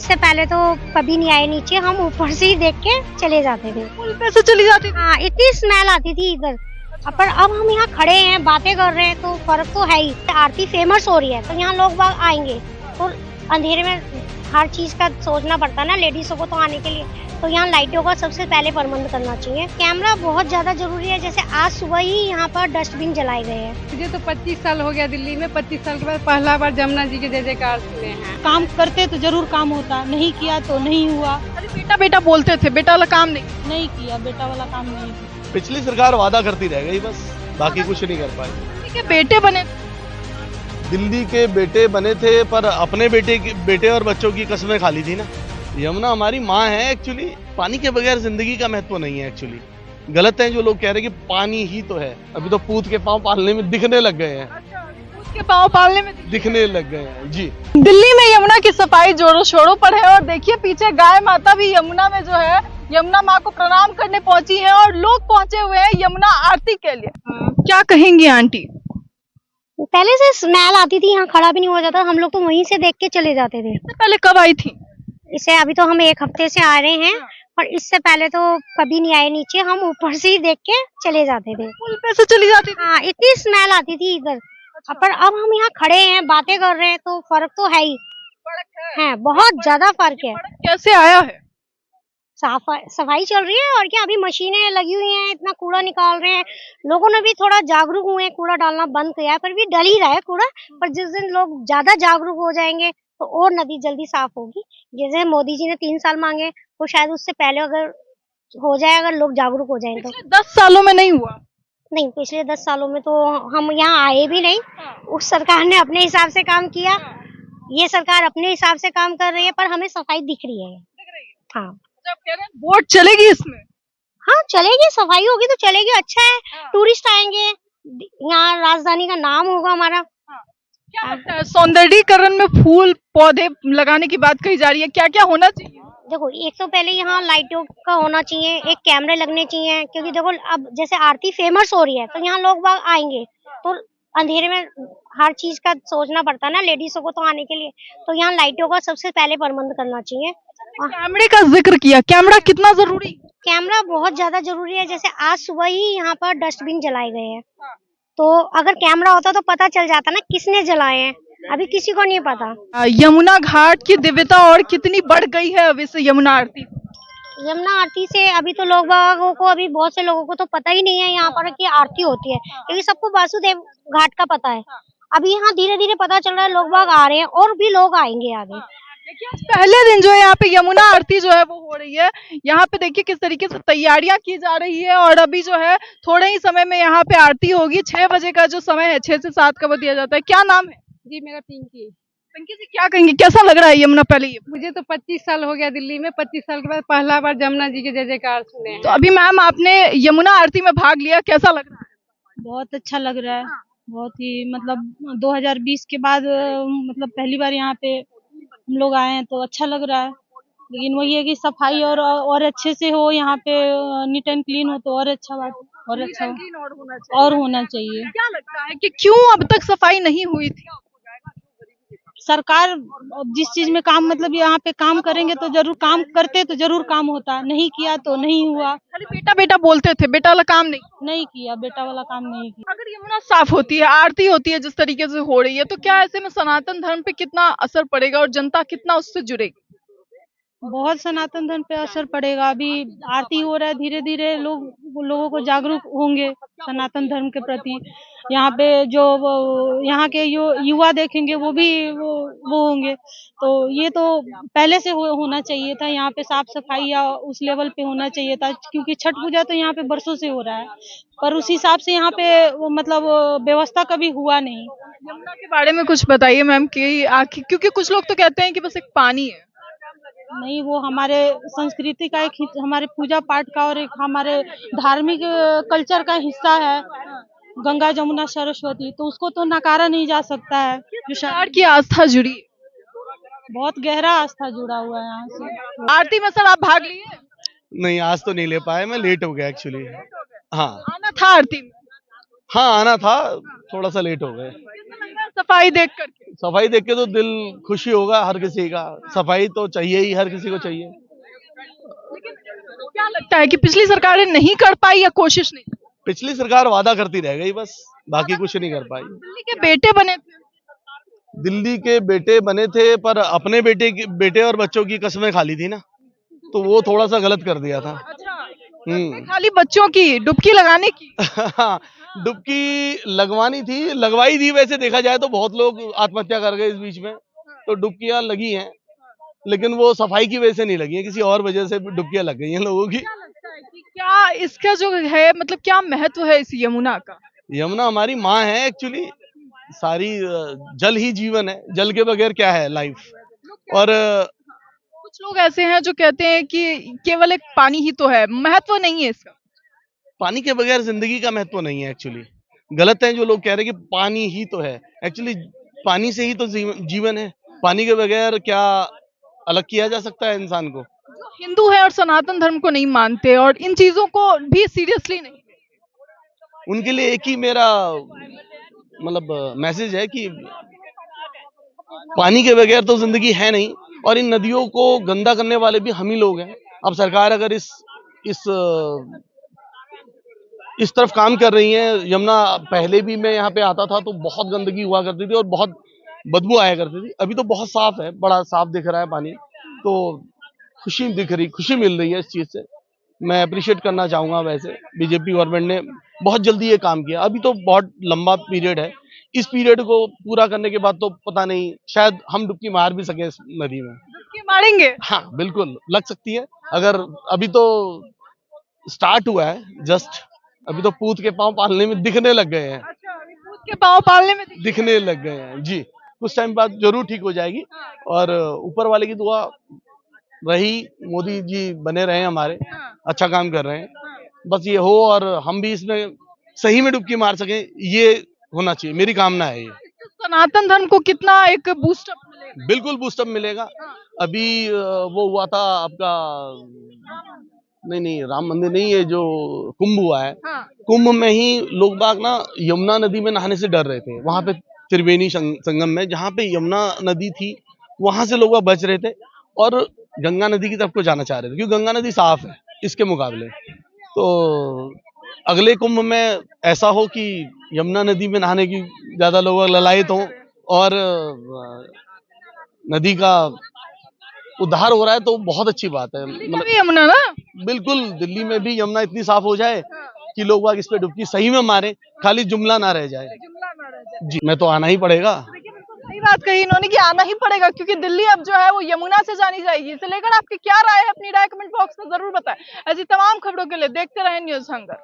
इससे पहले तो कभी नहीं आए नीचे, हम ऊपर से ही देख के चले जाते थे। पुल पे से चली जाती थी। हाँ, इतनी स्मेल आती थी इधर। पर अब हम यहाँ खड़े हैं, बातें कर रहे हैं, तो फर्क तो है ही। आरती फेमस हो रही है तो यहाँ लोग बाग आएंगे, तो अंधेरे में हर चीज का सोचना पड़ता है ना लेडीजों को तो आने के लिए। तो यहाँ लाइटों का सबसे पहले प्रबंध करना चाहिए। कैमरा बहुत ज्यादा जरूरी है। जैसे आज सुबह ही यहाँ पर डस्टबिन जलाए गए हैं। मुझे तो 25 साल हो गया दिल्ली में। 25 साल के बाद पहला बार जमुना जी के जय जयकार सुने हैं। काम करते तो जरूर काम होता, नहीं किया तो नहीं हुआ। अरे बेटा बेटा बोलते थे, बेटा वाला काम नहीं। नहीं किया, बेटा वाला काम नहीं किया। पिछली सरकार वादा करती रह गई, बस बाकी कुछ नहीं कर पाई। ठीक है, बेटे बने। दिल्ली के बेटे बने थे, पर अपने बेटे और बच्चों की कस्में खा ली थी ना। यमुना हमारी माँ है एक्चुअली। पानी के बगैर जिंदगी का महत्व नहीं है एक्चुअली। गलत है जो लोग कह रहे हैं कि पानी ही तो है। अभी तो पूत के पाँव पालने में दिखने लग गए हैं। उसके पाँव पालने में दिखने लग गए हैं जी। दिल्ली में यमुना की सफाई जोरों शोरों पर है और देखिए पीछे गाय माता भी यमुना में जो है यमुना माँ को प्रणाम करने पहुंची है और लोग पहुंचे हुए हैं यमुना आरती के लिए। क्या कहेंगी आंटी? पहले से स्मेल आती थी, यहाँ खड़ा भी नहीं हो जाता। हम लोग तो वहीं से देख के चले जाते थे। इससे पहले कब आई थी? इसे अभी तो हम 1 हफ्ते से आ रहे हैं, पर इससे पहले तो कभी नहीं आए नीचे, हम ऊपर से ही देख के चले जाते थे। पुल पे से चली जाती थी। हाँ, इतनी स्मेल आती थी इधर। पर अब हम यहाँ खड़े हैं, बातें कर रहे हैं, तो फर्क तो है ही। है, बहुत ज्यादा फर्क है। कैसे आया है? सफाई चल रही है और क्या, अभी मशीनें लगी हुई हैं, इतना कूड़ा निकाल रहे हैं। लोगों ने भी थोड़ा जागरूक हुए हैं, कूड़ा डालना बंद किया है, पर भी डल ही रहा है कूड़ा। पर जिस दिन लोग ज्यादा जागरूक हो जाएंगे तो और नदी जल्दी साफ होगी। जैसे मोदी जी ने 3 साल मांगे, तो शायद उससे पहले अगर हो जाए, अगर लोग जागरूक हो जाएं तो। 10 सालों में नहीं हुआ। नहीं, पिछले 10 सालों में तो हम यहाँ आए भी नहीं। उस सरकार ने अपने हिसाब से काम किया, ये सरकार अपने हिसाब से काम कर रही है, पर हमें सफाई दिख रही है। हाँ, जब कह रहे हैं वोट चलेगी इसमें। हाँ चलेगी, सफाई होगी तो चलेगी। अच्छा है, टूरिस्ट आएंगे, यहाँ राजधानी का नाम होगा हमारा। क्या लगता है सौंदर्यीकरण में फूल पौधे लगाने की बात कही जा रही है, क्या क्या होना चाहिए? देखो, एक तो पहले यहाँ लाइटों का होना चाहिए, एक कैमरे लगने चाहिए, क्योंकि देखो अब जैसे आरती फेमस हो रही है तो यहाँ लोग बाग आएंगे, तो अंधेरे में हर चीज का सोचना पड़ता है ना लेडीजों को तो आने के लिए। तो यहाँ लाइटों का सबसे पहले प्रबंध करना चाहिए। कैमरे का जिक्र किया, कैमरा कितना जरूरी? कैमरा बहुत ज्यादा जरूरी है। जैसे आज सुबह ही यहाँ पर डस्टबिन जलाए गए हैं, तो अगर कैमरा होता तो पता चल जाता ना किसने जलाए हैं। अभी किसी को नहीं पता। यमुना घाट की दिव्यता और कितनी बढ़ गई है अभी से यमुना आरती। यमुना आरती से अभी तो लोगों को, अभी बहुत से लोगों को तो पता ही नहीं है यहाँ पर कि आरती होती है, क्योंकि सबको वासुदेव घाट का पता है। अभी यहाँ धीरे धीरे पता चल रहा है, लोग बाग आ रहे हैं और भी लोग आएंगे आगे। देखिए पहले दिन जो है यहाँ पे यमुना आरती जो है वो हो रही है। यहाँ पे देखिए किस तरीके से तैयारियां की जा रही है और अभी जो है थोड़े ही समय में यहाँ पे आरती होगी। 6 बजे का जो समय है, 6 से 7 का वो दिया जाता है। क्या नाम है? जी, मेरा पिंकी। पिंकी जी, क्या कहेंगे, कैसा लग रहा है यमुना? पहले ये मुझे तो 25 साल हो गया दिल्ली में। 25 साल के बाद पहला बार जमुना जी के जय जयकार सुने हैं। तो अभी मैम आपने यमुना आरती में भाग लिया, कैसा लग रहा है? बहुत अच्छा लग रहा है। बहुत ही मतलब 2020 के बाद मतलब पहली बार यहाँ पे हम लोग आए हैं तो अच्छा लग रहा है। लेकिन वही है कि सफाई और अच्छे से हो, यहाँ पे नीट एंड क्लीन हो तो और अच्छा बात, और अच्छा और होना चाहिए। क्या लगता है कि क्यों अब तक सफाई नहीं हुई थी? सरकार अब जिस चीज में काम मतलब यहाँ पे काम करेंगे तो जरूर काम करते तो जरूर काम होता, नहीं किया तो नहीं हुआ। खाली बेटा बेटा बोलते थे, बेटा वाला काम नहीं। नहीं किया, बेटा वाला काम नहीं किया। अगर यमुना साफ होती है, आरती होती है जिस तरीके से हो रही है, तो क्या ऐसे में सनातन धर्म पे कितना असर पड़ेगा और जनता कितना उससे जुड़ेगी? बहुत सनातन धर्म पे असर पड़ेगा। अभी आरती हो रहा है, धीरे धीरे लोगों को जागरूक होंगे सनातन धर्म के प्रति। यहाँ पे जो यहाँ के युवा देखेंगे वो भी वो होंगे। तो ये तो पहले से होना चाहिए था, यहाँ पे साफ सफाई या उस लेवल पे होना चाहिए था, क्योंकि छठ पूजा तो यहाँ पे बरसों से हो रहा है, पर उस हिसाब से यहाँ पे मतलब व्यवस्था कभी हुआ नहीं। यमुना के बारे में कुछ बताइए मैम कि आखिर, क्योंकि कुछ लोग तो कहते हैं कि बस एक पानी है। नहीं, वो हमारे संस्कृति का एक हमारे पूजा पाठ का और एक हमारे धार्मिक कल्चर का हिस्सा है, गंगा जमुना सरस्वती। तो उसको तो नकारा नहीं जा सकता है। जो सरकार की आस्था जुड़ी है। बहुत गहरा आस्था जुड़ा हुआ है यहाँ से। आरती में सर आप भाग लिए? नहीं, आज तो नहीं ले पाए, मैं लेट हो गया एक्चुअली। हाँ आना था आरती में? हाँ, आना था, थोड़ा सा लेट हो गए। सफाई देख करके सफाई देख के तो दिल खुशी होगा हर किसी का। सफाई तो चाहिए ही, हर किसी को चाहिए। क्या लगता है कि पिछली सरकारें नहीं कर पाई या कोशिश नहीं की? पिछली सरकार वादा करती रह गई बस, बाकी कुछ नहीं कर पाई। दिल्ली के बेटे बने थे। दिल्ली के बेटे बने थे पर अपने बेटे और बच्चों की कस्में खा ली थी ना, तो वो थोड़ा सा गलत कर दिया था। खाली बच्चों की डुबकी लगाने की। डुबकी लगवानी थी, लगवाई थी। वैसे देखा जाए तो बहुत लोग आत्महत्या कर गए इस बीच में, तो डुबकियां लगी हैं, लेकिन वो सफाई की वजह से नहीं लगी है, किसी और वजह से डुबकियां लग गई हैं लोगों की। क्या लगता है कि क्या इसका जो है मतलब क्या महत्व है इस यमुना का? यमुना हमारी माँ है एक्चुअली। सारी जल ही जीवन है, जल के बगैर क्या है लाइफ। और कुछ लोग ऐसे हैं जो कहते हैं कि केवल एक पानी ही तो है, महत्व नहीं है इसका। पानी के बगैर जिंदगी का महत्व नहीं है एक्चुअली। गलत है जो लोग कह रहे हैं कि पानी ही तो है। एक्चुअली पानी से ही तो जीवन है। पानी के बगैर क्या अलग किया जा सकता है इंसान को। जो हिंदू है और सनातन धर्म को नहीं मानते और इन चीजों को भी सीरियसली नहीं, उनके लिए एक ही मेरा मतलब मैसेज है कि पानी के बगैर तो जिंदगी है नहीं, और इन नदियों को गंदा करने वाले भी हम ही लोग हैं। अब सरकार अगर इस तरफ काम कर रही है। यमुना पहले भी मैं यहाँ पे आता था तो बहुत गंदगी हुआ करती थी और बहुत बदबू आया करती थी। अभी तो बहुत साफ है, बड़ा साफ दिख रहा है पानी, तो खुशी मिल रही है इस चीज से। मैं अप्रिशिएट करना चाहूंगा। वैसे बीजेपी गवर्नमेंट ने बहुत जल्दी ये काम किया। अभी तो बहुत लंबा पीरियड है, इस पीरियड को पूरा करने के बाद तो पता नहीं, शायद हम डुबकी मार भी सके इस नदी में। डुबकी मारेंगे। हाँ बिल्कुल लग सकती है। अगर अभी तो स्टार्ट हुआ है जस्ट, अभी तो पूत के पांव पालने में दिखने लग गए हैं। दूध के पाँव पालने में दिखने लग गए हैं जी। कुछ टाइम बाद जरूर ठीक हो जाएगी, और ऊपर वाले की दुआ रही, मोदी जी बने रहे हमारे, अच्छा काम कर रहे हैं। बस ये हो और हम भी इसमें सही में डुबकी मार सकें, ये होना चाहिए, मेरी कामना है ये। सनातन धर्म को कितना एक बूस्टअप मिलेगा? बिल्कुल बूस्टअप मिलेगा। अभी वो हुआ था आपका, नहीं राम मंदिर नहीं, ये जो कुंभ हुआ है, कुंभ में ही लोग बाग ना यमुना नदी में नहाने से डर रहे थे। वहां पे त्रिवेणी संगम में जहाँ पे यमुना नदी थी, वहां से लोग बच रहे थे और गंगा नदी की तरफ को जाना चाह रहे थे, क्योंकि गंगा नदी साफ है इसके मुकाबले। तो अगले कुंभ में ऐसा हो कि यमुना नदी में नहाने की ज्यादा लोग ललायत हों और नदी का उद्धार हो रहा है, तो बहुत अच्छी बात है। मतलब यमुना ना बिल्कुल दिल्ली में भी यमुना इतनी साफ हो जाए कि लोग बाग इस पे डुबकी सही में मारे, खाली जुमला ना रह जाए। जी, मैं तो आना ही पड़ेगा। सही बात कही इन्होंने कि आना ही पड़ेगा, क्योंकि दिल्ली अब जो है वो यमुना से जानी जाएगी। इसे लेकर आपकी क्या राय है? अपनी राय कमेंट बॉक्स में जरूर बताएं। ऐसी तमाम खबरों के लिए देखते रहें न्यूज़ हंगर।